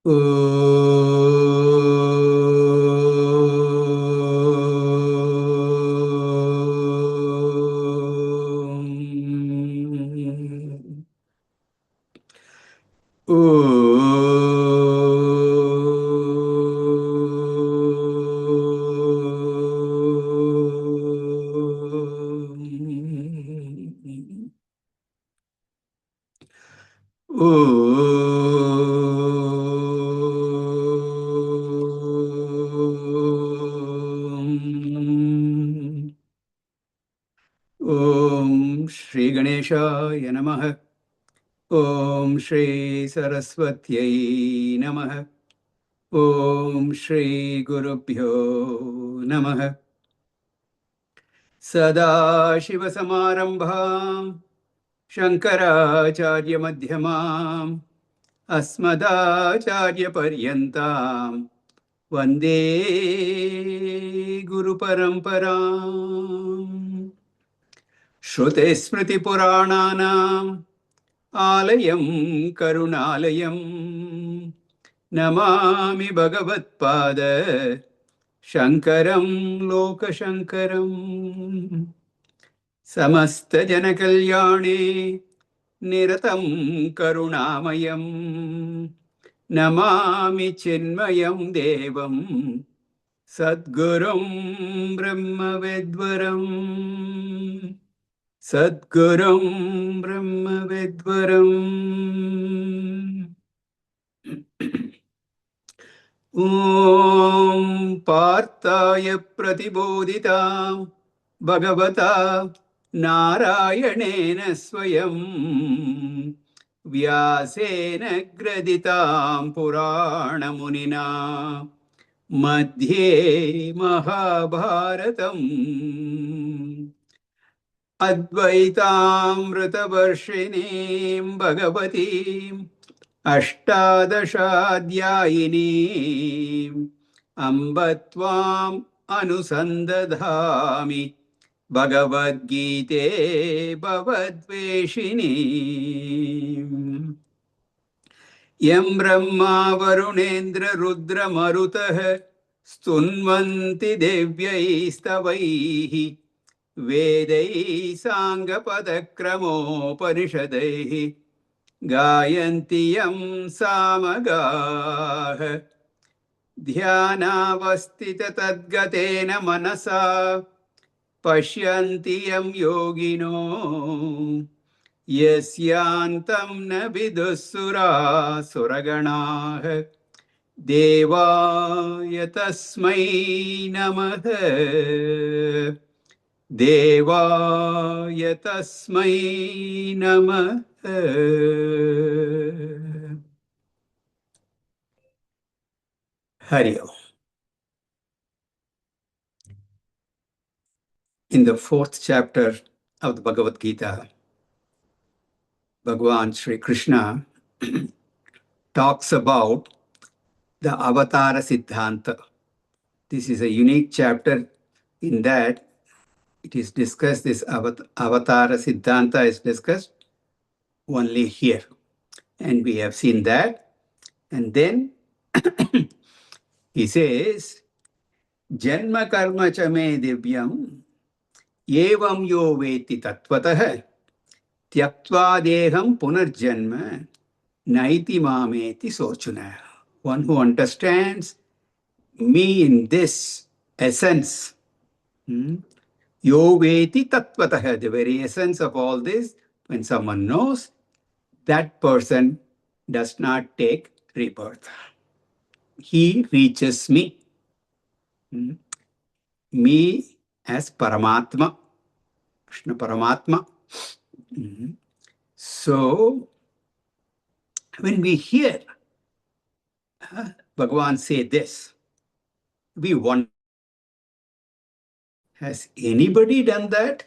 Om Shri Ganeshaya Namaha. Om Shri Saraswatyai Namaha. Om Shri Gurubhyo Namaha. Sada Shiva Samarambham Shankaracharya Madhyamam Asmadacharya Paryantam Vande Guru Paramparam. Shruti Smriti Purananam Alayam Karunalayam Namami Bhagavatpada Shankaram Lokashankaram. Samasta Janakalyane Niratam Karunamayam Namami Chinmayam Devam Sadgurum Brahmavedvaram. Sadgurum Brahmavedvaram. Om Partaya Pratibodhitam Bhagavata Narayanena Swayam Vyasena Graditam Purana Munina Madhye Mahabharatam Advaitamritavarshiniim Bhagavatim Ashtadashadyayiniim Ambatvam Anusandadhami Bhagavad Gite Bhavadveshiniim Yam Brahma Varunendra Rudra Marutah Stunvanti Devyai Stavaihi Vedai Sangapadakrammo Parishadaihi Gayanti Yam Samagaha Dhyanavastita Tadgatena Manasa Pashyanti Yam Yogino Yasyantam na Vidusura Suraganah Devaya Tasmai Namaha Devaya Tasmai Namaha. Hari Om. In the 4th chapter of the Bhagavad Gita, Bhagavan Sri Krishna talks about the Avatara Siddhanta. This is a unique chapter in that it is discussed, this Avatara Siddhanta is discussed only here. And we have seen that. And then he says, Janma karma cha me divyam evam yo veti tatvatah tyaktva deham punarjanma naiti mameti sochuna. One who understands me in this essence, yo veti tatvatah, the very essence of all this, when someone knows, that person does not take rebirth. He reaches me. Me as Paramatma, Krishna Paramatma. So, when we hear Bhagavan say this, we wonder, has anybody done that?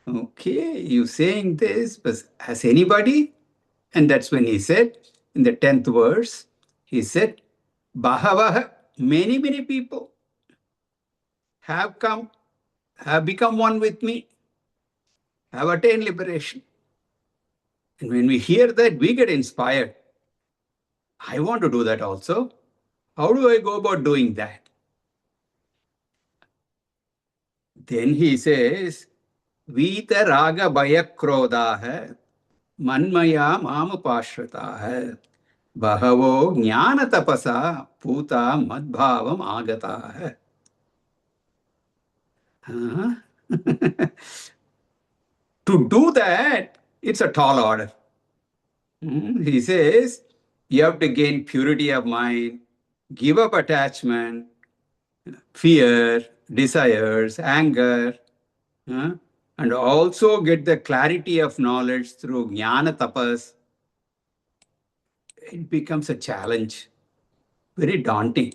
Okay, you saying this, but has anybody? And that's when he said, in the 10th verse, he said, Bahavaha, many people have become one with me, have attained liberation. And when we hear that, we get inspired. I want to do that also. How do I go about doing that? Then he says, Vita Raga Bhaya Krodha Manmaya Mamupashrataha Bahavo Jnana Tapasa Puta Madbhavam Agataha. To do that, it's a tall order. He says, you have to gain purity of mind, give up attachment, fear, desires, anger, and also get the clarity of knowledge through jnana tapas. It becomes a challenge, very daunting.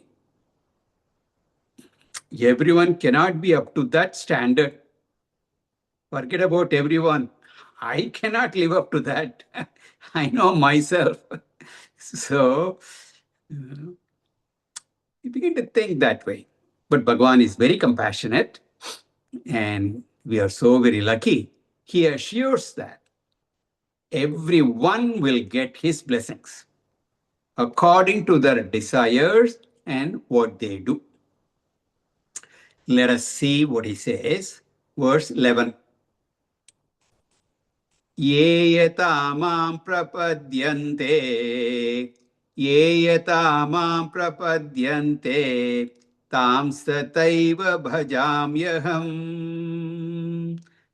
Everyone cannot be up to that standard. Forget about everyone. I cannot live up to that. I know myself. So you begin to think that way. But Bhagavan is very compassionate, and we are so very lucky. He assures that everyone will get his blessings according to their desires and what they do. Let us see what he says. Verse 11. Ye yata mam prapadyante, ye yata mam prapadyante, tam stataiva bhajamyaham,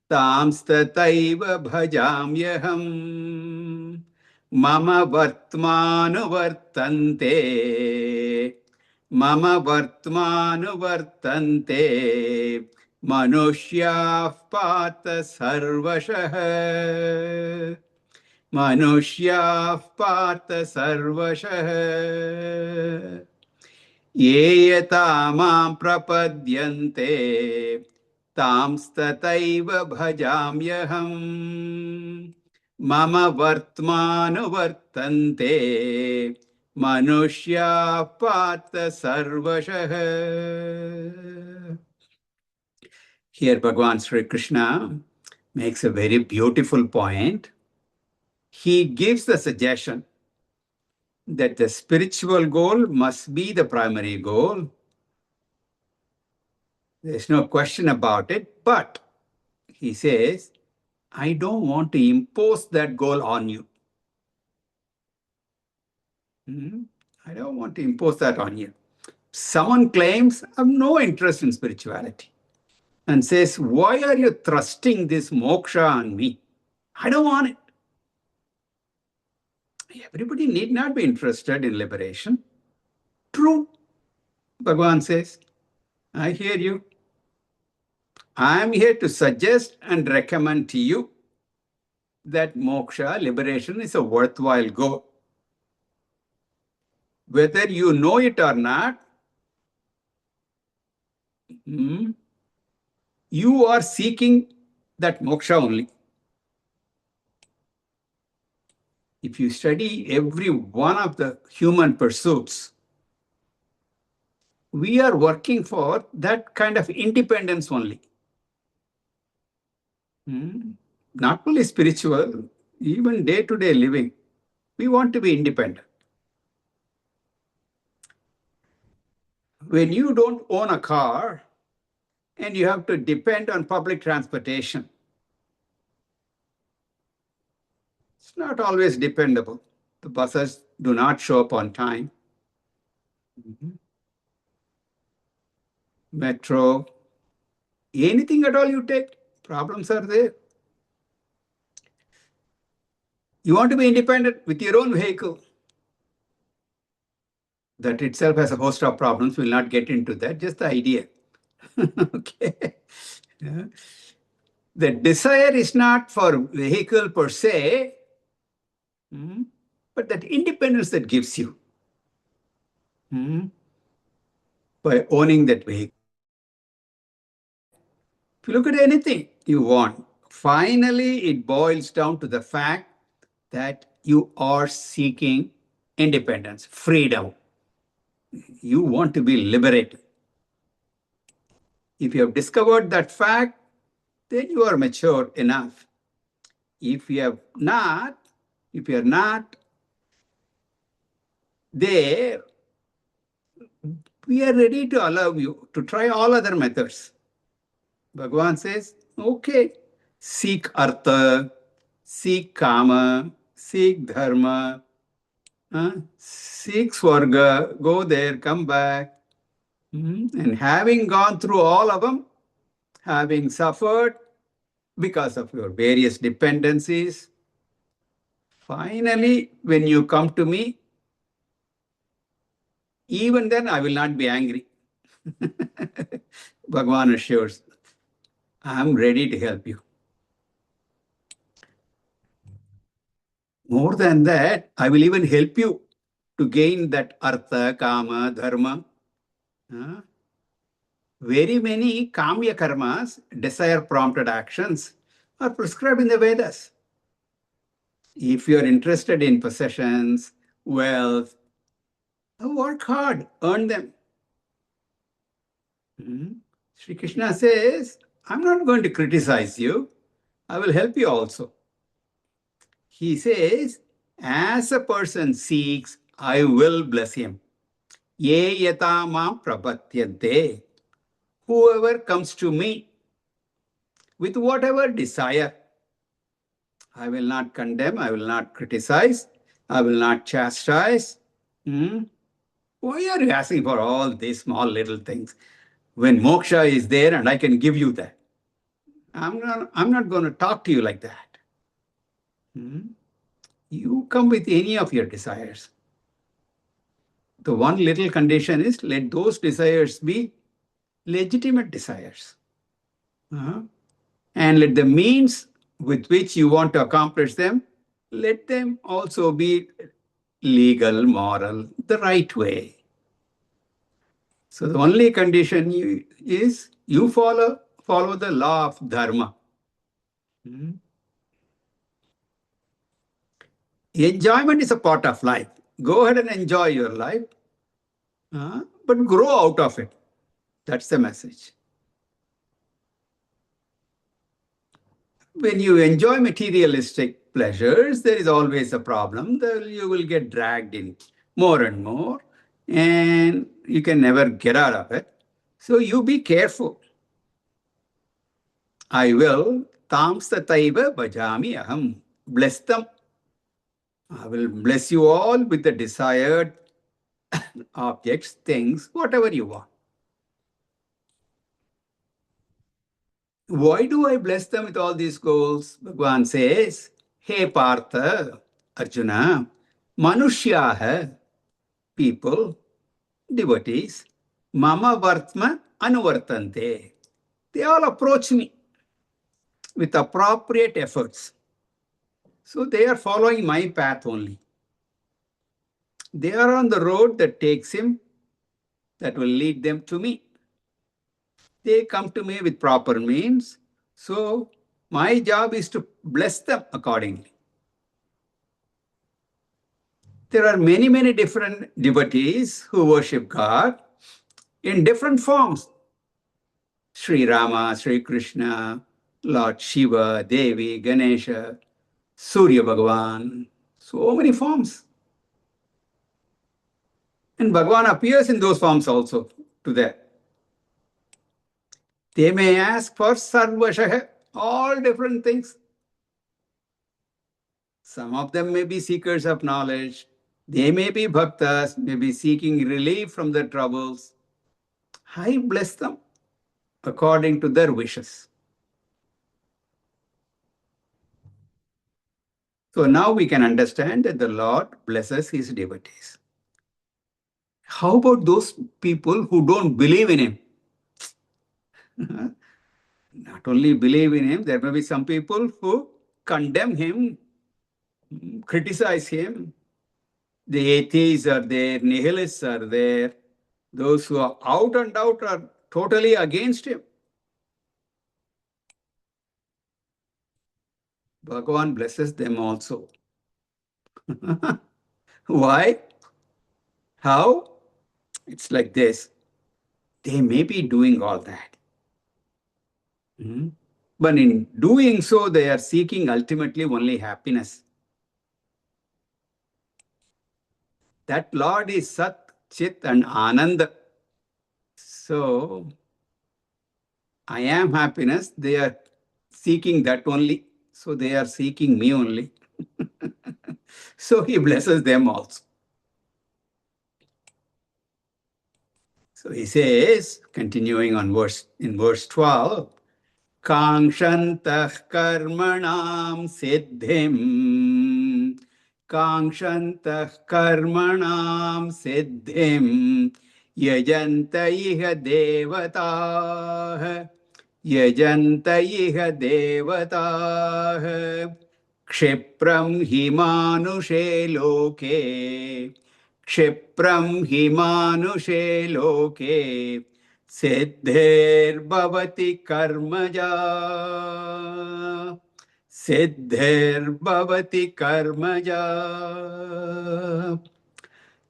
tam stataiva bhajamyaham, mama vartmanuvartante, mama vartmanuvartante, Manushya pata sarvashah. Manushya pata sarvashah. Ye yata mam prapadyante tam stataiva bhajamyaham. Mama vartmanu vartante manushya pata sarvashah. Here Bhagavan Sri Krishna makes a very beautiful point. He gives the suggestion that the spiritual goal must be the primary goal. There's no question about it, but he says, I don't want to impose that goal on you. I don't want to impose that on you. Someone claims, I have no interest in spirituality, and says, why are you thrusting this moksha on me? I don't want it. Everybody need not be interested in liberation. True, Bhagavan says. I hear you. I am here to suggest and recommend to you that moksha, liberation, is a worthwhile goal. Whether you know it or not, you are seeking that moksha only. If you study every one of the human pursuits, we are working for that kind of independence only. Not only spiritual, even day-to-day living, we want to be independent. When you don't own a car and you have to depend on public transportation, it's not always dependable. The buses do not show up on time. Metro, anything at all you take, problems are there. You want to be independent with your own vehicle. That itself has a host of problems. We'll not get into that, just the idea. Okay. Yeah. The desire is not for vehicle per se, but that independence that gives you by owning that vehicle. If you look at anything you want, finally it boils down to the fact that you are seeking independence, freedom. You want to be liberated. If you have discovered that fact, then you are mature enough. If you are not, there we are ready to allow you to try all other methods. Bhagavan says, okay, seek artha, seek kama, seek dharma, seek swarga, go there, come back. And having gone through all of them, having suffered because of your various dependencies, finally, when you come to me, even then I will not be angry. Bhagavan assures, I am ready to help you. More than that, I will even help you to gain that artha, kama, dharma. Very many kamya karmas, desire prompted actions, are prescribed in the Vedas. If you are interested in possessions, wealth, work hard, earn them. Sri Krishna says, I'm not going to criticize you, I will help you also. He says, as a person seeks, I will bless him. Ye yata ma prapatyante. Whoever comes to me with whatever desire, I will not condemn, I will not criticize, I will not chastise. Why are you asking for all these small little things when moksha is there and I can give you that? I'm not going to talk to you like that. You come with any of your desires. The one little condition is let those desires be legitimate desires. And let the means with which you want to accomplish them, let them also be legal, moral, the right way. So the only condition is you follow the law of dharma. Enjoyment is a part of life. Go ahead and enjoy your life, but grow out of it. That's the message. When you enjoy materialistic pleasures, there is always a problem. You will get dragged in more and more, and you can never get out of it. So you be careful. I will tamstataiva bhajami aham. Bless them. I will bless you all with the desired objects, things, whatever you want. Why do I bless them with all these goals? Bhagavan says, Hey Partha, Arjuna, Manushyaha, people, devotees, Mama Vartma Anuvartante. They all approach me with appropriate efforts. So they are following my path only. They are on the road that takes him, that will lead them to me. They come to me with proper means. So my job is to bless them accordingly. There are many, many different devotees who worship God in different forms. Sri Rama, Sri Krishna, Lord Shiva, Devi, Ganesha, Surya Bhagavan, so many forms. And Bhagavan appears in those forms also to them. They may ask for sarvashaha, all different things. Some of them may be seekers of knowledge. They may be bhaktas, may be seeking relief from their troubles. I bless them according to their wishes. So now we can understand that the Lord blesses his devotees. How about those people who don't believe in him? Not only believe in him, there may be some people who condemn him, criticize him. The atheists are there, nihilists are there. Those who are out and out are totally against him. Bhagavan blesses them also. Why? How? It's like this. They may be doing all that. But in doing so, they are seeking ultimately only happiness. That Lord is Sat, Chit and Anand. So, I am happiness. They are seeking that only. So, they are seeking me only. So, he blesses them also. So, he says, continuing on in verse 12, Kangshantah karmanam siddhim. Kangshantah karmanam siddhim. Yajanta iha devatah. Yajanta iha devatah. Kshipram himanushe loke. Kshipram himanushe loke. Siddhir karmaja. Siddhir karmaja.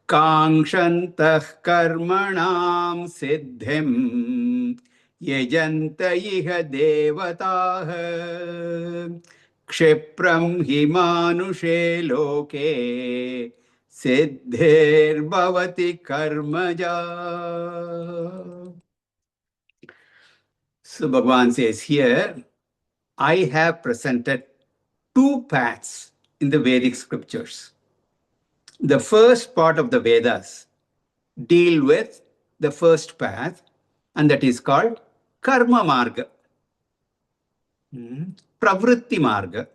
Kangshantah karmanam siddhim. Yajanta iha devatah. Kshipram himanushe loke. Siddhir karmaja. So Bhagavan says here, I have presented two paths in the Vedic scriptures. The first part of the Vedas deal with the first path, and that is called Karma Marga, Pravritti Marga,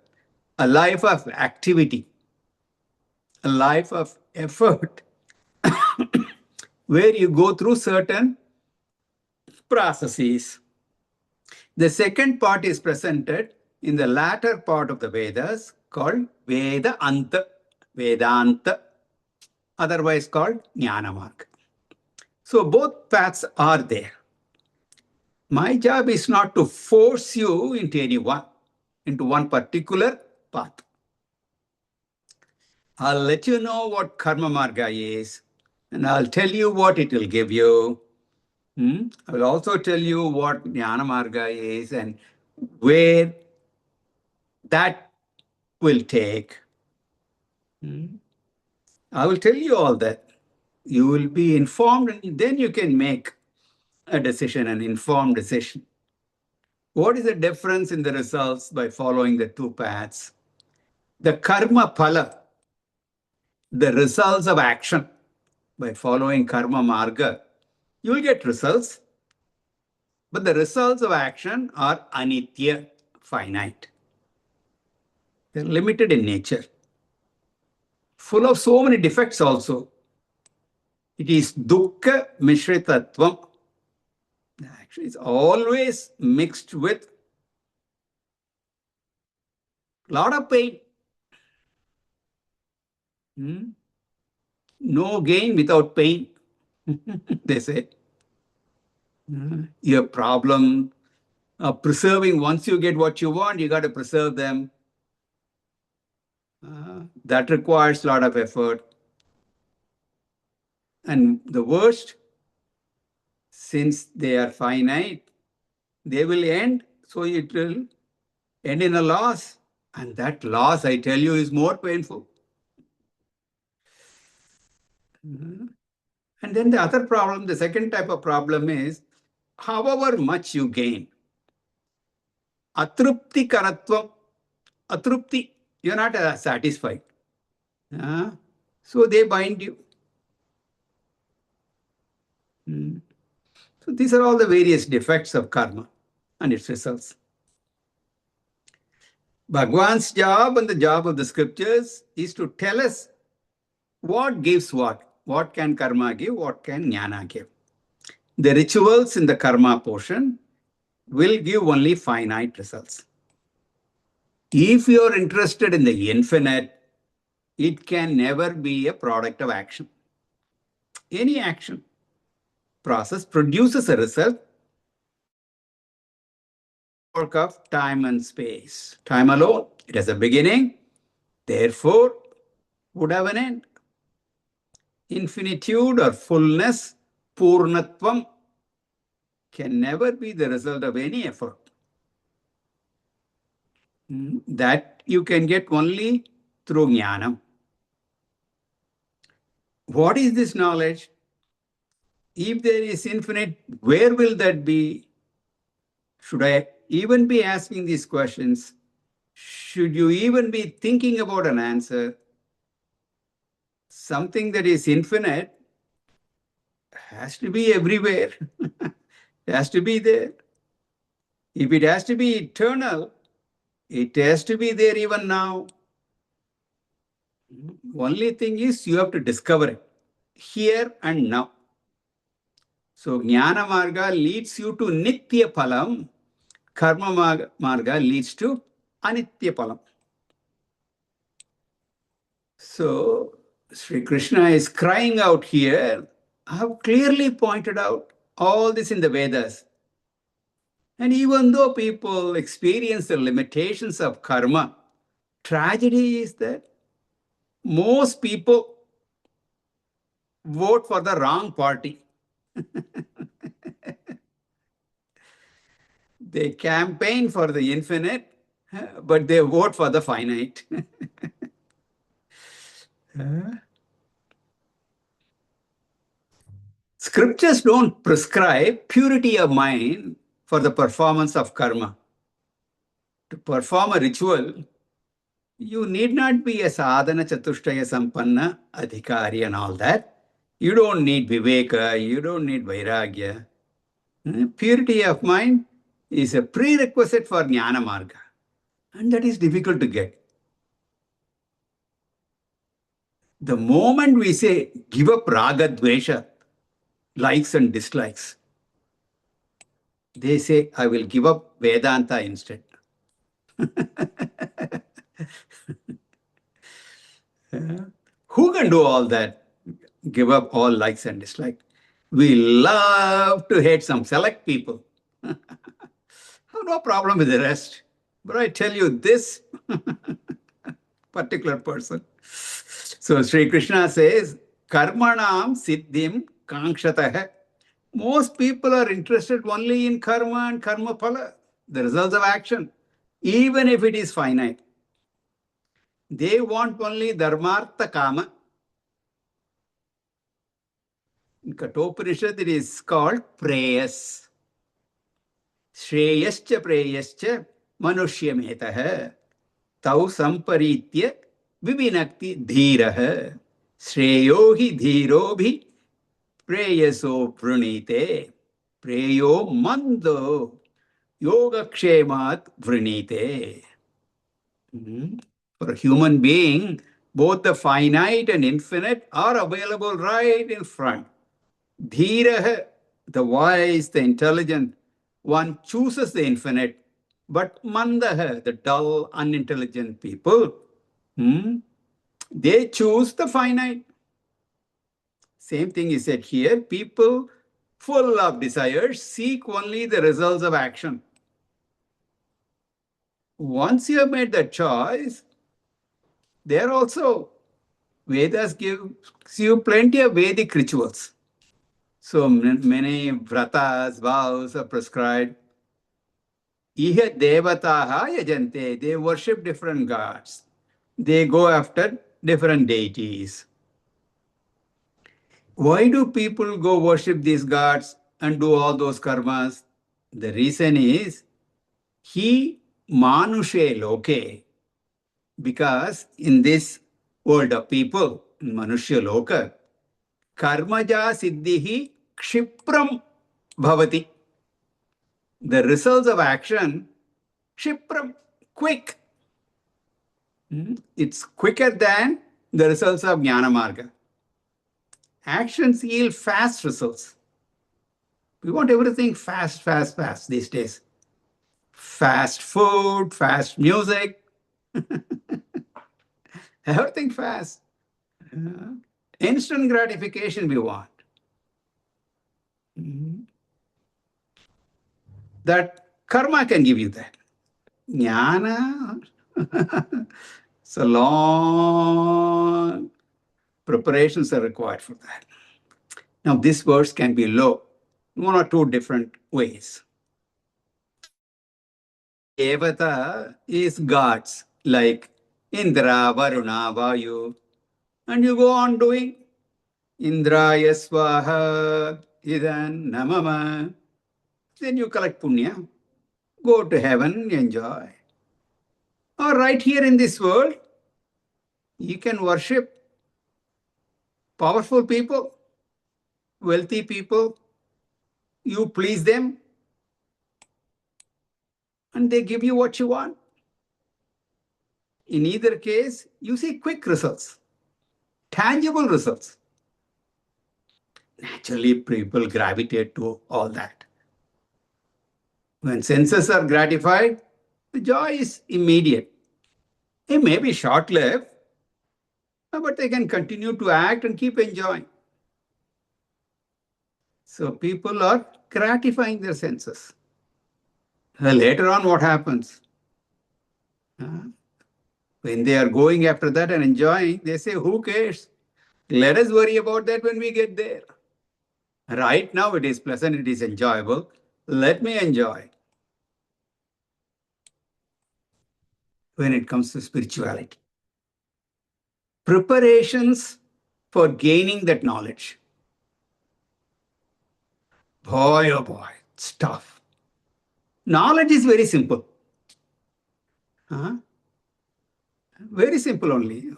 a life of activity, a life of effort, where you go through certain processes. The second part is presented in the latter part of the Vedas called Vedanta, otherwise called Jnana Marga. So both paths are there. My job is not to force you into one particular path. I'll let you know what Karma Marga is, and I'll tell you what it will give you. I will also tell you what Jnana Marga is and where that will take. I will tell you all that. You will be informed, and then you can make a decision, an informed decision. What is the difference in the results by following the two paths? The karma phala, the results of action by following karma marga, you will get results, but the results of action are anitya, finite. They're limited in nature, full of so many defects also. It is dukkha mishritatvam. Actually, it's always mixed with a lot of pain. No gain without pain, they say. Your problem of preserving, once you get what you want, you got to preserve them. That requires a lot of effort. And the worst, since they are finite, they will end, so it will end in a loss. And that loss, I tell you, is more painful. And then the other problem, the second type of problem is, however much you gain, atrupti karatvam, atrupti, you're not satisfied. So they bind you. So these are all the various defects of karma and its results. Bhagwan's job and the job of the scriptures is to tell us what gives what. What can karma give, what can jnana give. The rituals in the karma portion will give only finite results. If you are interested in the infinite, it can never be a product of action. Any action process produces a result, work of time and space. Time alone, it has a beginning, therefore would have an end. Infinitude or fullness, purnatvam, can never be the result of any effort. That you can get only through jnana. What is this knowledge? If there is infinite, where will that be? Should I even be asking these questions? Should you even be thinking about an answer? Something that is infinite has to be everywhere. It has to be there. If it has to be eternal, it has to be there even now. Only thing is you have to discover it here and now. So Jnana Marga leads you to Nitya Phalam, Karma Marga leads to Anitya Phalam. So Sri Krishna is crying out here. I have clearly pointed out all this in the Vedas. And even though people experience the limitations of karma, tragedy is that most people vote for the wrong party. They campaign for the infinite, but they vote for the finite. Scriptures don't prescribe purity of mind for the performance of karma. To perform a ritual, you need not be a sadhana chatushtaya sampanna adhikari and all that. You don't need viveka, you don't need vairagya. Purity of mind is a prerequisite for jnana marga, and that is difficult to get. The moment we say give up raga dvesha, likes and dislikes, they say I will give up Vedanta instead. Who can do all that? Give up all likes and dislikes. We love to hate some select people. No problem with the rest. But I tell you this particular person. So Sri Krishna says, Karmanam siddhim kangshatah. Most people are interested only in karma and karma phala, the results of action, even if it is finite. They want only dharmartha kama. In Kathopanishad, it is called preyas. Shreyascha preyascha manushyametaha. Tau samparitya vivinakti dhiraha. Shreyo hi dhiro bhi preyaso prunite. Preyo mando yogakshemat vrinite. For a human being, both the finite and infinite are available right in front. Dhiraha, the wise, the intelligent one chooses the infinite, but mandaha, the dull, unintelligent people, they choose the finite. Same thing is said here. People full of desires seek only the results of action. Once you have made that choice, there also Vedas gives you plenty of Vedic rituals. So many vratas, vows are prescribed. Iha devataha yajante. They worship different gods. They go after different deities. Why do people go worship these gods and do all those karmas? The reason is, he manushe loke. Because in this world of people, in Manushya Loka, karmaja siddhihi kshipram bhavati. The results of action, kshipram, quick. It's quicker than the results of Jnana Marga. Actions yield fast results. We want everything fast, fast, fast these days. Fast food, fast music, everything fast. Instant gratification we want. That karma can give you that. Jnana, it's a long preparations are required for that. Now, this verse can be low, one or two different ways. Devata is gods like Indra, Varuna, Vayu, and you go on doing. Indraya Swaha, Idan Namama. Then you collect punya, go to heaven, enjoy. Or right here in this world, you can worship powerful people, wealthy people, you please them, and they give you what you want. In either case, you see quick results, tangible results. Naturally, people gravitate to all that. When senses are gratified, the joy is immediate. It may be short lived, but they can continue to act and keep enjoying. So people are gratifying their senses. Later on, what happens? When they are going after that and enjoying, they say, who cares? Let us worry about that when we get there. Right now, it is pleasant, it is enjoyable. Let me enjoy. When it comes to spirituality, preparations for gaining that knowledge. Boy, oh boy, it's tough. Knowledge is very simple. Very simple only.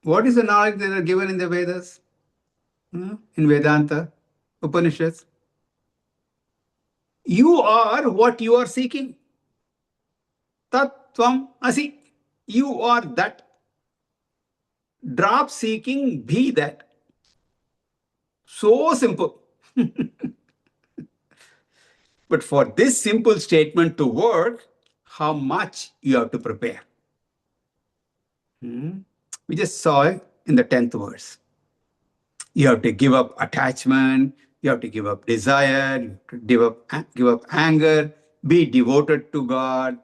What is the knowledge that are given in the Vedas? In Vedanta, Upanishads? You are what you are seeking. Tat Tvam Asi. You are that. Drop seeking, be that. So simple. But for this simple statement to work, how much you have to prepare? We just saw it in the 10th verse. You have to give up attachment, you have to give up desire, you have to give up anger, be devoted to God,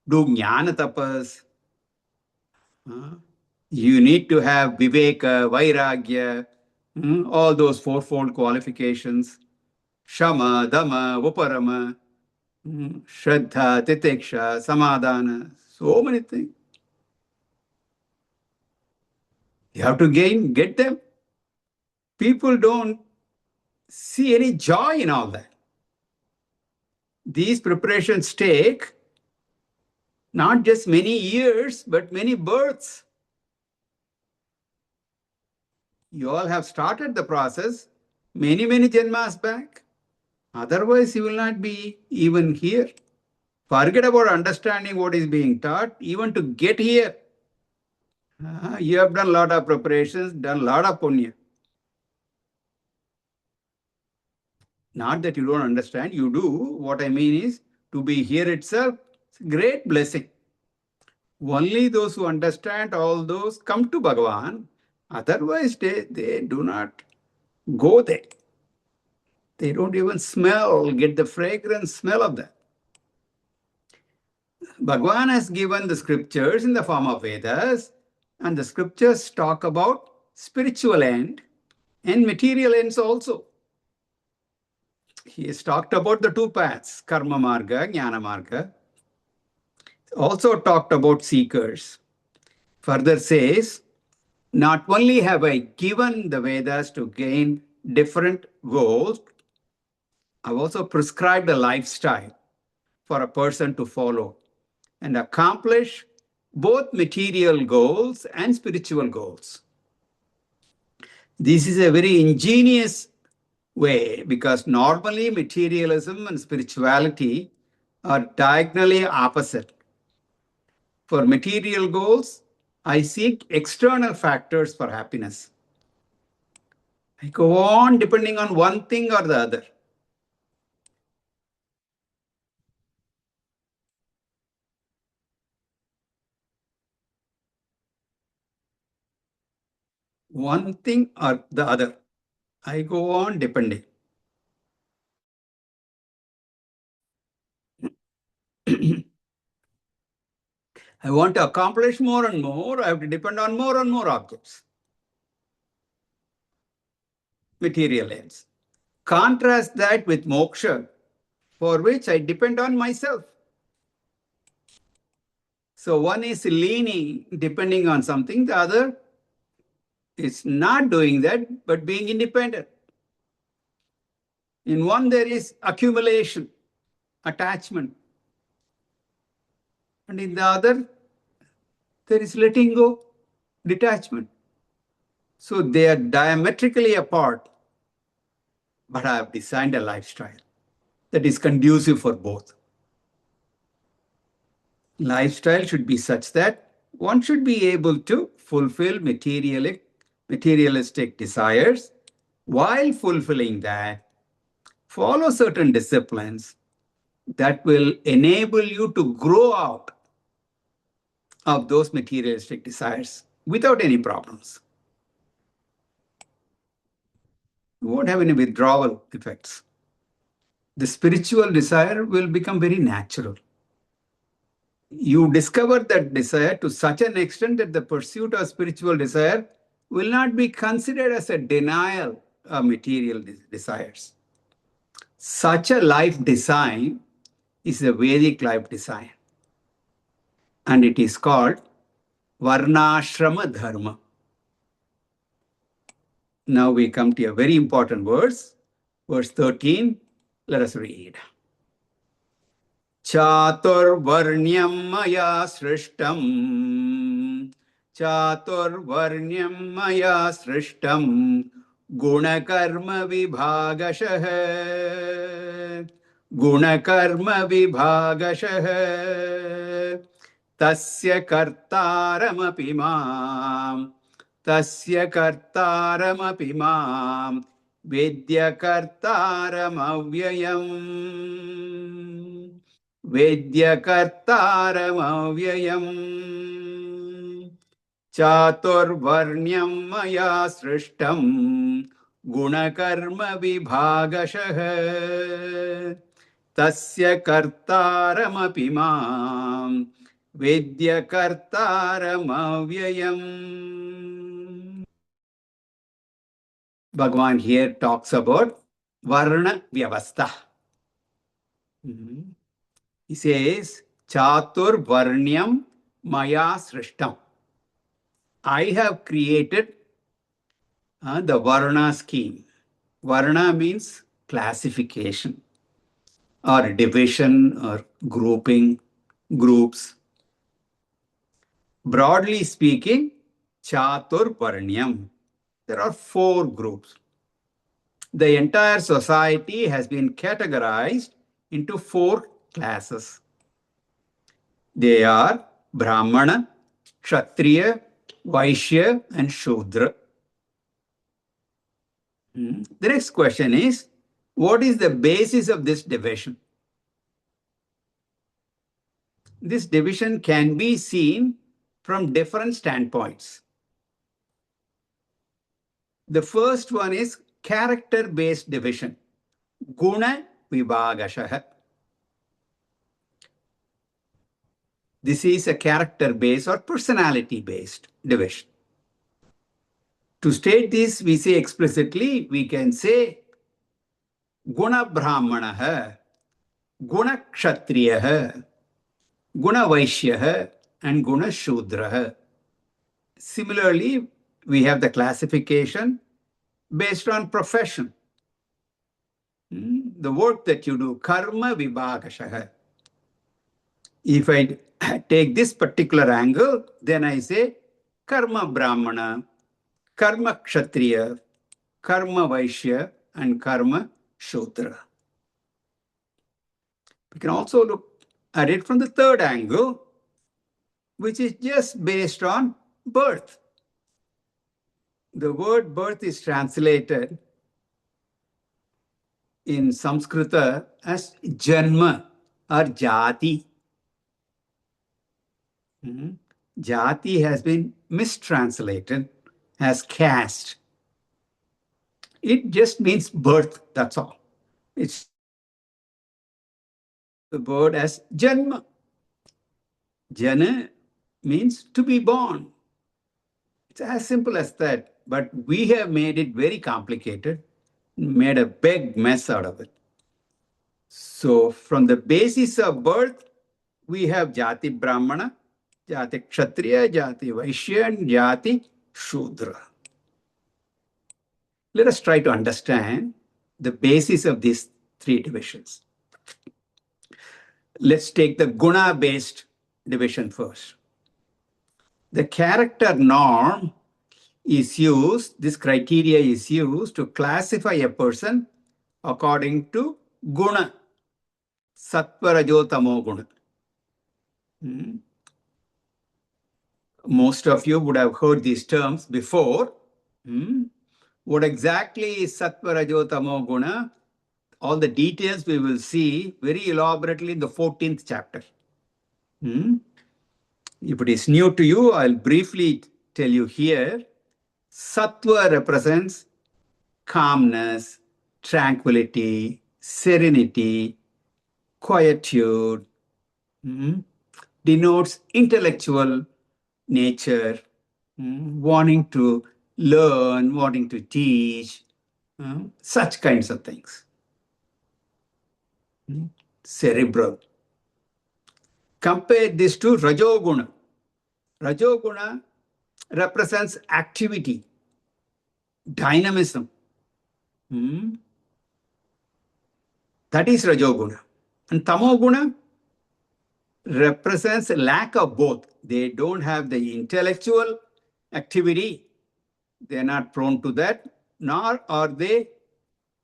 do jnana tapas. You need to have viveka, vairagya, all those fourfold qualifications. Shama, Dama, Uparama, Shraddha, Titiksha, Samadhana, so many things. You have to get them. People don't see any joy in all that. These preparations take not just many years, but many births. You all have started the process many, many janmas back. Otherwise, you will not be even here. Forget about understanding what is being taught, even to get here. You have done a lot of preparations, done a lot of punya. Not that you don't understand, you do. What I mean is, to be here itself, it's a great blessing. Only those who understand all those come to Bhagavan. Otherwise, they do not go there. They don't even get the fragrant smell of that. Bhagavan has given the scriptures in the form of Vedas, and the scriptures talk about spiritual end and material ends also. He has talked about the two paths, karma marga, jnana marga. Also talked about seekers. Further says, not only have I given the Vedas to gain different goals, I've also prescribed a lifestyle for a person to follow and accomplish both material goals and spiritual goals. This is a very ingenious way because normally materialism and spirituality are diagonally opposite. For material goals, I seek external factors for happiness. I go on depending on one thing or the other. One thing or the other. I go on depending. I want to accomplish more and more. I have to depend on more and more objects. Material ends. Contrast that with moksha, for which I depend on myself. So one is leaning, depending on something, the other It's not doing that, but being independent. In one, there is accumulation, attachment. And in the other, there is letting go, detachment. So they are diametrically apart, but I have designed a lifestyle that is conducive for both. Lifestyle should be such that one should be able to fulfill materialistic desires. While fulfilling that, follow certain disciplines that will enable you to grow out of those materialistic desires without any problems. You won't have any withdrawal effects. The spiritual desire will become very natural. You discover that desire to such an extent that the pursuit of spiritual desire will not be considered as a denial of material desires. Such a life design is a Vedic life design, and it is called Varnashrama Dharma. Now we come to a very important verse, verse 13. Let us read. Chaturvarnyam maya srishtam. Chaturvarnyam maya srishtam. Gunakarma vibhagashah. Gunakarma vibhagashah. Tasya kartaramapi mam. Tasya kartaramapi mam. Vedya kartaramavyayam. Vedya kartaramavyayam. Chaturvarnyam maya srishtam. Gunakarma vibhagashah. Tasya kartaramapi mam. Vedya kartaramavyayam. Bhagavan here talks about Varna Vyavastha. He says, Chatur Varnyam Maya Srishtam. I have created the Varna scheme. Varna means classification or division or grouping, groups. Broadly speaking, Chatur Varnyam. There are 4 groups. The entire society has been categorized into 4 classes. They are Brahmana, Kshatriya, Vaishya, and Shudra. The next question is, what is the basis of this division? This division can be seen from different standpoints. The first one is character-based division, Guna Vibhagashah. This is a character-based or personality-based division. To state this, we say explicitly, we can say Guna Brahmanaha, Guna Kshatriyaha, Guna Vaishyaha, and Guna Shudraha. Similarly, we have the classification based on profession. The work that you do, Karma Vibhagashaha. If I take this particular angle, then I say Karma Brahmana, Karma Kshatriya, Karma Vaishya, and Karma Shudra. We can also look at it from the third angle, which is just based on birth. The word birth is translated in Sanskrita as Janma or Jati. Jati has been mistranslated as caste. It just means birth, that's all. It's the word as Janma. Jana means to be born. It's as simple as that, but we have made it very complicated, made a big mess out of it. So from the basis of birth, we have Jati Brahmana, Jati Kshatriya, Jati Vaishya, and Jati Shudra. Let us try to understand the basis of these three divisions. Let's take the guna-based division first. The character norm is used, this criteria is used to classify a person according to guna, sattva, rajo, tamo guna. Most of you would have heard these terms before. What exactly is sattva, rajo, tamo guna? All the details we will see very elaborately in the 14th chapter. If it is new to you, I'll briefly tell you here. Sattva represents calmness, tranquility, serenity, quietude, denotes intellectual nature, wanting to learn, wanting to teach, such kinds of things. Cerebral. Compare this to Rajoguna. Rajoguna represents activity, dynamism. That is Rajoguna. And Tamoguna represents lack of both. They don't have the intellectual activity. They're not prone to that, nor are they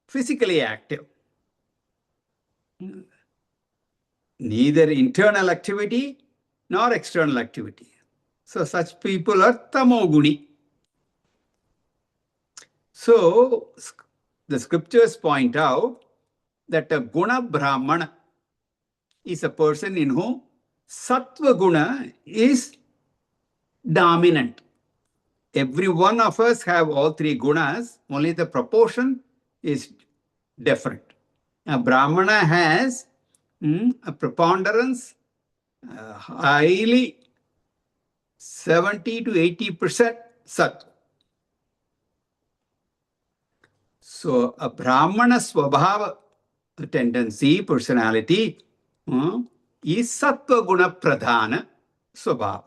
physically active. Neither internal activity nor external activity. So such people are tamoguni. So the scriptures point out that a guna brahmana is a person in whom sattva guna is dominant. Every one of us have all three gunas, only the proportion is different. A brahmana has a preponderance, highly 70 to 80% sattva. So a brahmana swabhava tendency, personality, is sattva guna pradhana swabhava.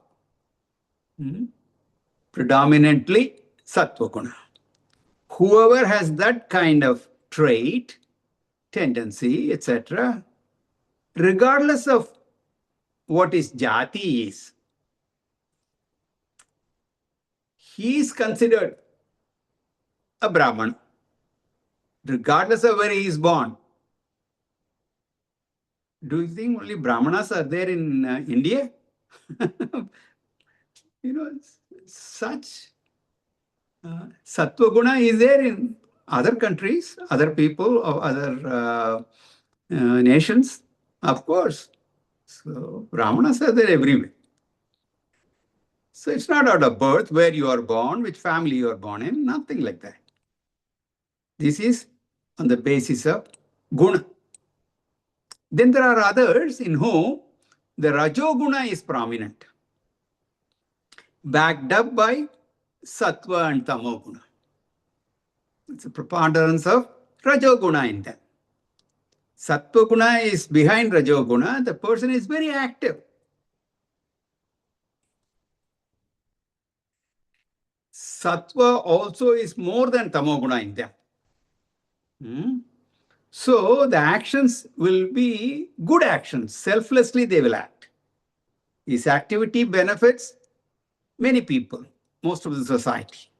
Predominantly sattva guna. Whoever has that kind of trait, tendency, etc., regardless of what his jati is, he is considered a Brahman, regardless of where he is born. Do you think only Brahmanas are there in India? Such sattva guna is there in other countries, other people of other nations, of course. So Brahmanas are there everywhere. So it's not out of birth, where you are born, which family you are born in, nothing like that. This is on the basis of guna. Then there are others in whom the rajoguna is prominent, backed up by sattva and tamoguna. It's a preponderance of rajoguna in them. Sattva guna is behind rajoguna. The person is very active. Sattva also is more than tamoguna in them. So the actions will be good actions. Selflessly they will act. His activity benefits many people, most of the society.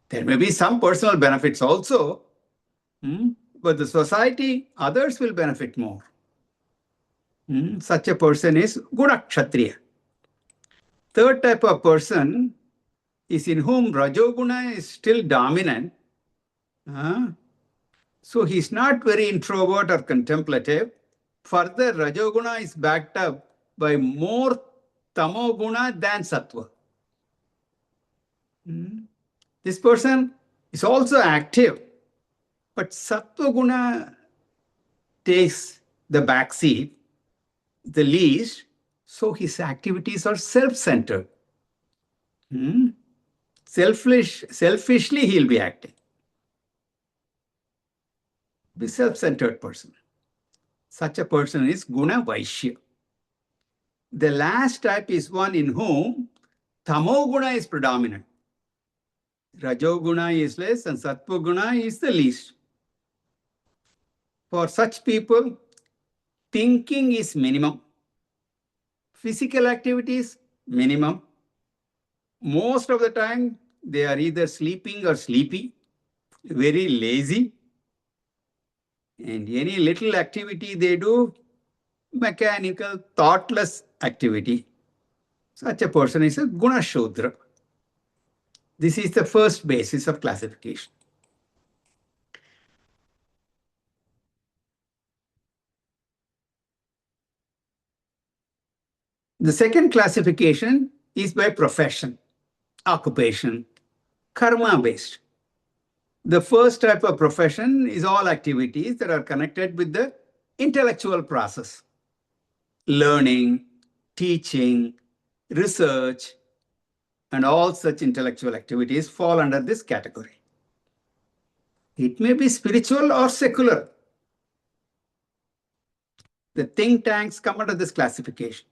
There may be some personal benefits also, but the society, others will benefit more. Such a person is guna kshatriya. Third type of person is in whom rajoguna is still dominant. So he's not very introvert or contemplative. Further, rajoguna is backed up by more tamoguna than sattva. This person is also active, but sattva guna takes the back seat, the least, so his activities are self-centered. Selfishly he'll be acting. Be self-centered person. Such a person is guna vaishya. The last type is one in whom tamoguna is predominant. Rajoguna is less and Sattva is the least. For such people, thinking is minimum. Physical activities, minimum. Most of the time, they are either sleeping or sleepy, very lazy, and any little activity they do, mechanical, thoughtless activity. Such a person is a Guna Shudra. This is the first basis of classification. The second classification is by profession, occupation, karma based. The first type of profession is all activities that are connected with the intellectual process. Learning, teaching, research, and all such intellectual activities fall under this category. It may be spiritual or secular. The think tanks come under this classification.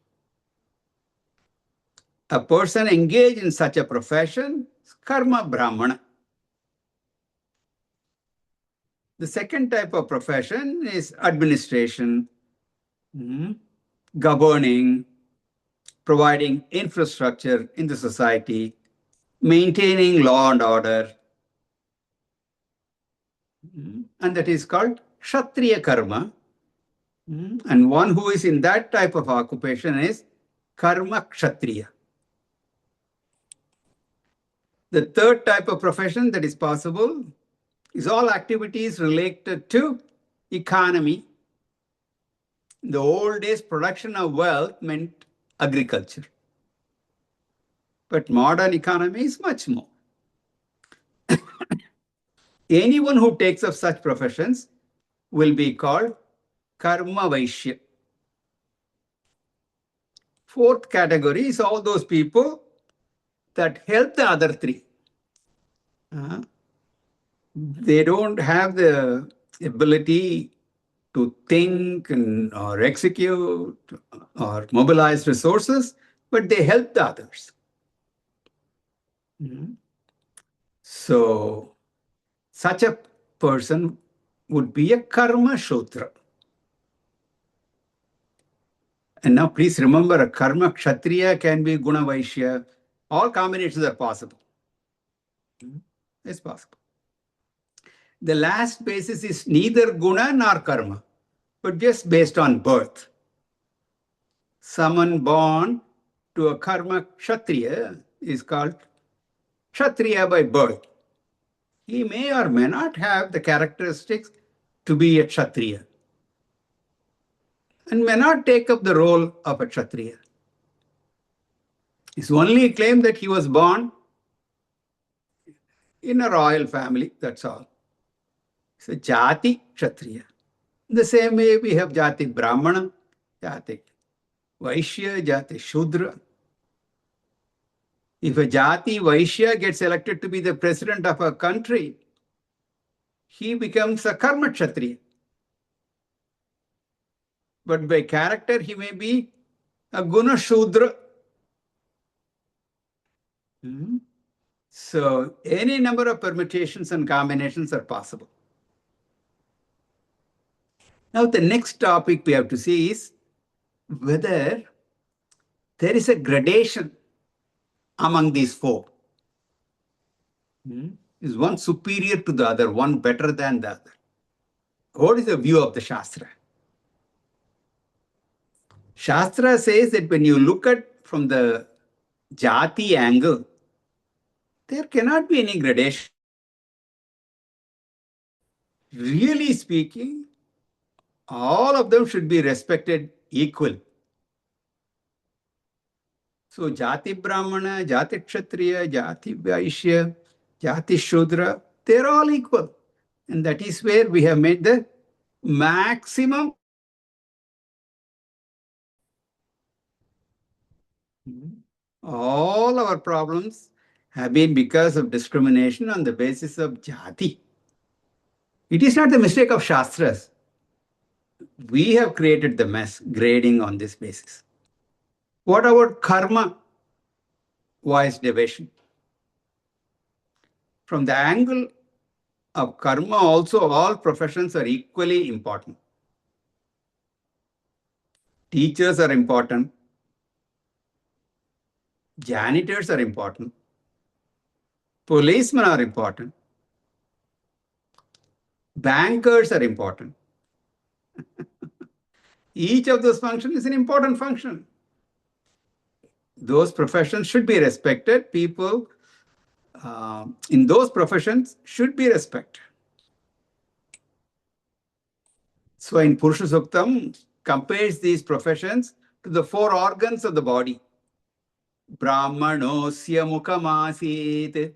A person engaged in such a profession is karma brahmana. The second type of profession is administration, governing, providing infrastructure in the society, maintaining law and order, and that is called Kshatriya karma. And one who is in that type of occupation is karma kshatriya. The third type of profession that is possible is all activities related to economy. In the old days, production of wealth meant agriculture. But modern economy is much more. Anyone who takes up such professions will be called karma vaishya. Fourth category is all those people that help the other three. They don't have the ability to think or execute or mobilize resources, but they help the others. So, such a person would be a karma shudra. And now please remember, a karma kshatriya can be guna vaishya. All combinations are possible. It's possible. The last basis is neither guna nor karma, but just based on birth. Someone born to a karma kshatriya is called kshatriya by birth. He may or may not have the characteristics to be a kshatriya and may not take up the role of a kshatriya. It's only a claim that he was born in a royal family, that's all. It's a jati kshatriya. In the same way, we have jati brahmana, jati vaishya, jati shudra. If a jati vaishya gets elected to be the president of a country, he becomes a karma kshatriya. But by character, he may be a guna shudra. So any number of permutations and combinations are possible. Now the next topic we have to see is whether there is a gradation among these four. Is one superior to the other, one better than the other? What is the view of the Shastra? Shastra says that when you look at from the jati angle, there cannot be any gradation. Really speaking, all of them should be respected equal. So jati brahmana, jati kshatriya, jati vaishya, jati shudra, they're all equal. And that is where we have made the maximum. All our problems have been because of discrimination on the basis of jati. It is not the mistake of Shastras. We have created the mess, grading on this basis. What about karma wise deviation? from the angle of karma also, all professions are equally important. Teachers are important. Janitors are important. Policemen are important. Bankers are important. Each of those functions is an important function. Those professions should be respected. People in those professions should be respected. So in Purusha Suktam, compares these professions to the 4 organs of the body. Brahmanosya mukamasit,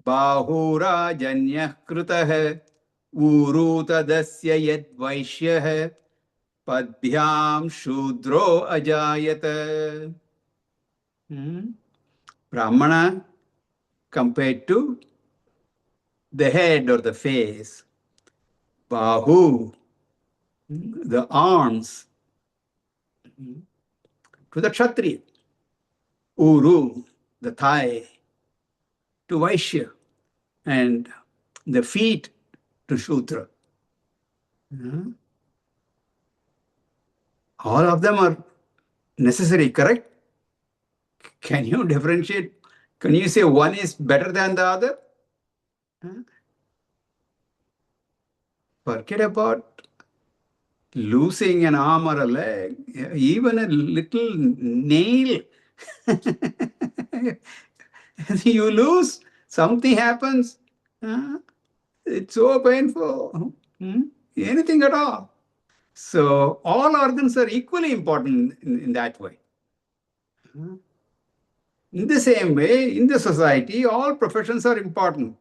bahurajanyah krutah, urutadasya yad vaishyah, padbhyam shudro ajayata. Brahmana compared to the head or the face, bahu, the arms, to the Kshatriya, uru, the thigh, to Vaishya, and the feet to Shudra. All of them are necessary, correct? Can you differentiate? Can you say one is better than the other? Forget about losing an arm or a leg, even a little nail. You lose, something happens. It's so painful. Anything at all. So all organs are equally important in that way. In the same way, in the society, all professions are important.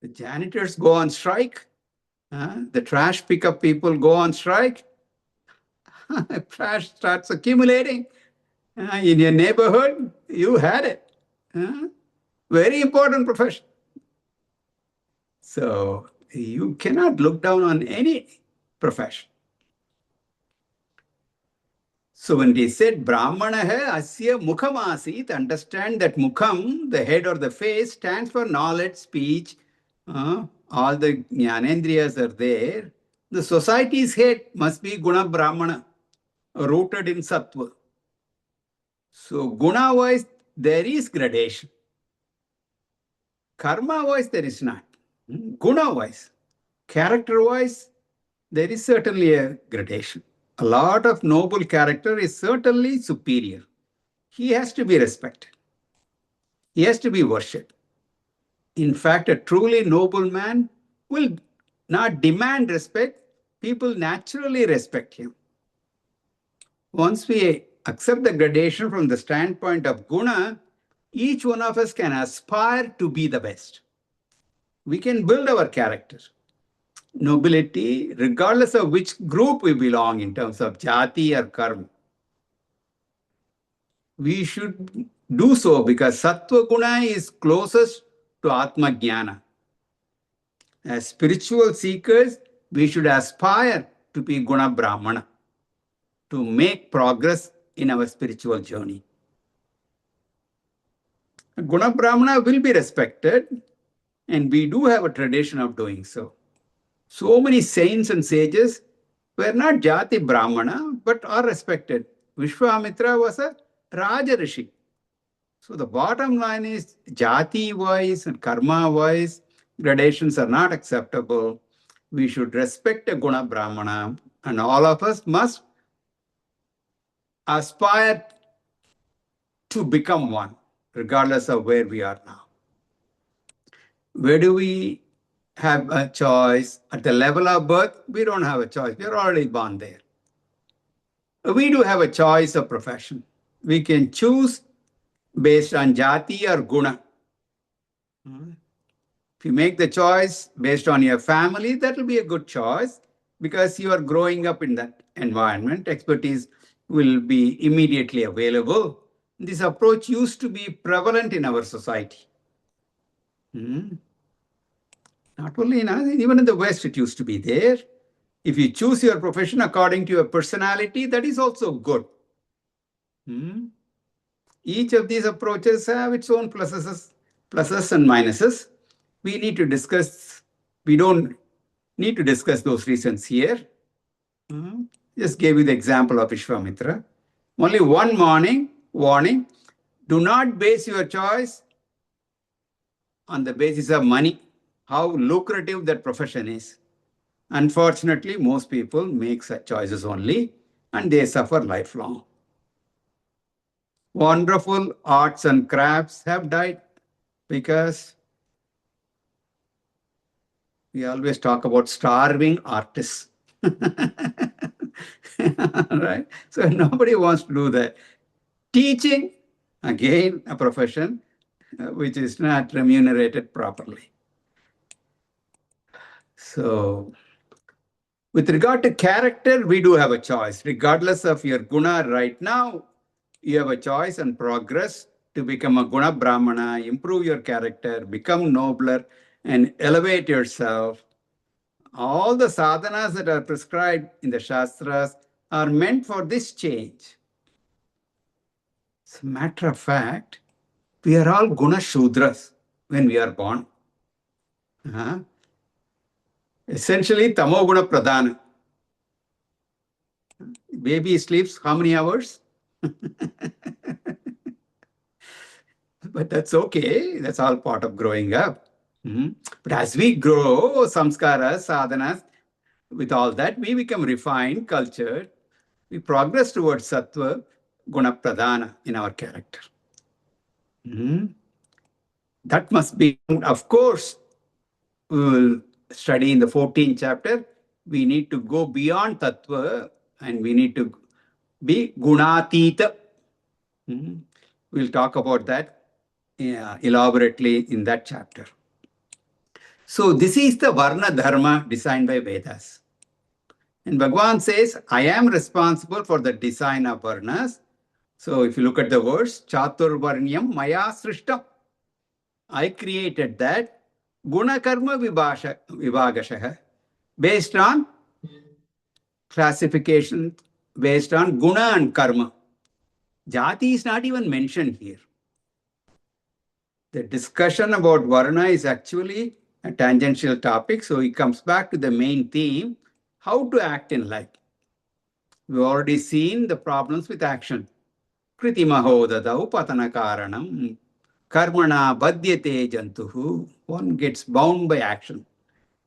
The janitors go on strike. The trash pickup people go on strike. Trash starts accumulating. In your neighborhood, you had it. Very important profession. So you cannot look down on any profession. So when they said Brahmana hai asya mukham asit, understand that mukham, the head or the face, stands for knowledge, speech. All the jnanendriyas are there. The society's head must be guna brahmana, rooted in sattva. So guna-wise, there is gradation. Karma-wise, there is not. Guna-wise, character-wise, there is certainly a gradation. A lot of noble character is certainly superior. He has to be respected. He has to be worshipped. In fact, a truly noble man will not demand respect. People naturally respect him. Once we accept the gradation from the standpoint of guna, each one of us can aspire to be the best. We can build our character. Nobility, regardless of which group we belong in terms of jati or karma. We should do so because sattva guna is closest to atma jnana. As spiritual seekers, we should aspire to be guna brahmana, to make progress in our spiritual journey. Guna brahmana will be respected, and we do have a tradition of doing so. So many saints and sages were not jati brahmana, but are respected. Vishwamitra was a Raja Rishi. So the bottom line is jati-wise and karma-wise, gradations are not acceptable. We should respect a guna brahmana, and all of us must aspire to become one, regardless of where we are now. Where do we have a choice? At the level of birth, we don't have a choice. We're already born there. We do have a choice of profession. We can choose based on jati or guna. If you make the choice based on your family, that will be a good choice because you are growing up in that environment. Expertise will be immediately available. This approach used to be prevalent in our society. Not only in, even in the West, it used to be there. If you choose your profession according to your personality, that is also good. Each of these approaches have its own pluses and minuses. We need to discuss, we don't need to discuss those reasons here. Just gave you the example of Vishwamitra. Only one warning, do not base your choice on the basis of money, how lucrative that profession is. Unfortunately, most people make such choices only and they suffer lifelong. Wonderful arts and crafts have died because we always talk about starving artists. Right? So nobody wants to do that. Teaching, again, a profession which is not remunerated properly. So, with regard to character, we do have a choice. Regardless of your guna right now, you have a choice and progress to become a guna brahmana, improve your character, become nobler, and elevate yourself. All the sadhanas that are prescribed in the Shastras are meant for this change. As a matter of fact, we are all guna shudras when we are born. Essentially, tamo guna pradhana. Baby sleeps how many hours? But that's okay. That's all part of growing up. But as we grow, samskaras, sadhanas, with all that, we become refined, cultured. We progress towards sattva, guna pradhana in our character. That must be, of course, we will study in the 14th chapter. We need to go beyond tattva and we need to be gunatita. We'll talk about that elaborately in that chapter. So this is the Varna Dharma designed by Vedas. And Bhagavan says, I am responsible for the design of Varnas. So if you look at the words, Chaturvarnyam Maya Srishtam. I created that Guna Karma Vibhagashaha based on classification, based on Guna and Karma. Jati is not even mentioned here. The discussion about Varna is actually a tangential topic, so it comes back to the main theme, how to act in life. We've already seen the problems with action. Kriti mahodadau patana karanam, karmana badhyate jantuhu. One gets bound by action.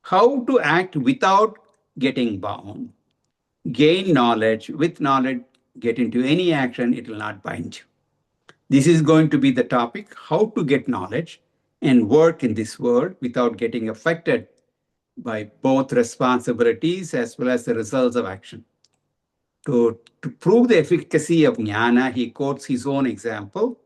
How to act without getting bound. Gain knowledge. With knowledge, get into any action, it will not bind you. This is going to be the topic, how to get knowledge and work in this world without getting affected by both responsibilities as well as the results of action. To prove the efficacy of Jnana, he quotes his own example.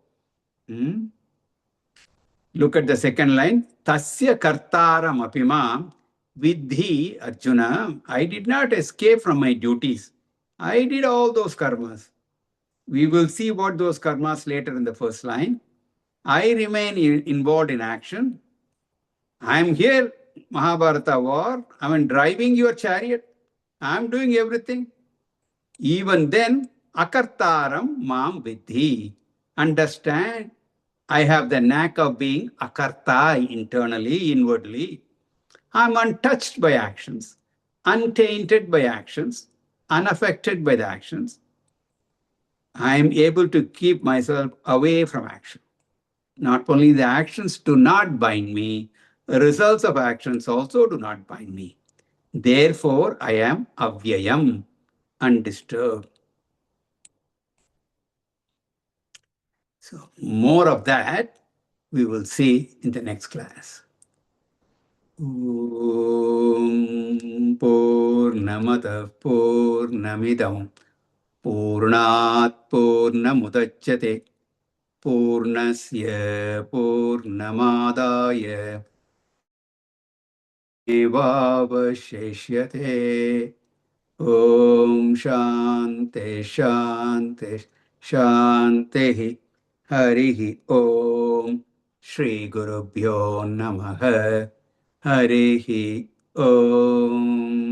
Look at the second line. Tasya kartaram apimam vidhi Arjuna. I did not escape from my duties. I did all those karmas. We will see what those karmas later in the first line. I remain involved in action. I am here, Mahabharata war. I am driving your chariot. I am doing everything. Even then, akartaram mam vidhi. Understand, I have the knack of being akarta internally, inwardly. I am untouched by actions, untainted by actions, unaffected by the actions. I am able to keep myself away from action. Not only the actions do not bind me, the results of actions also do not bind me. Therefore, I am avyayam, undisturbed. So, more of that we will see in the next class. Om Purnamadav Purnamidam Purnat Purnamudachyate Purnasya Purnamadaya Evavashishyate. Om Shanti Shanti Shanti. Harihi Om. Shri Gurubhyo Namaha. Harihi Om.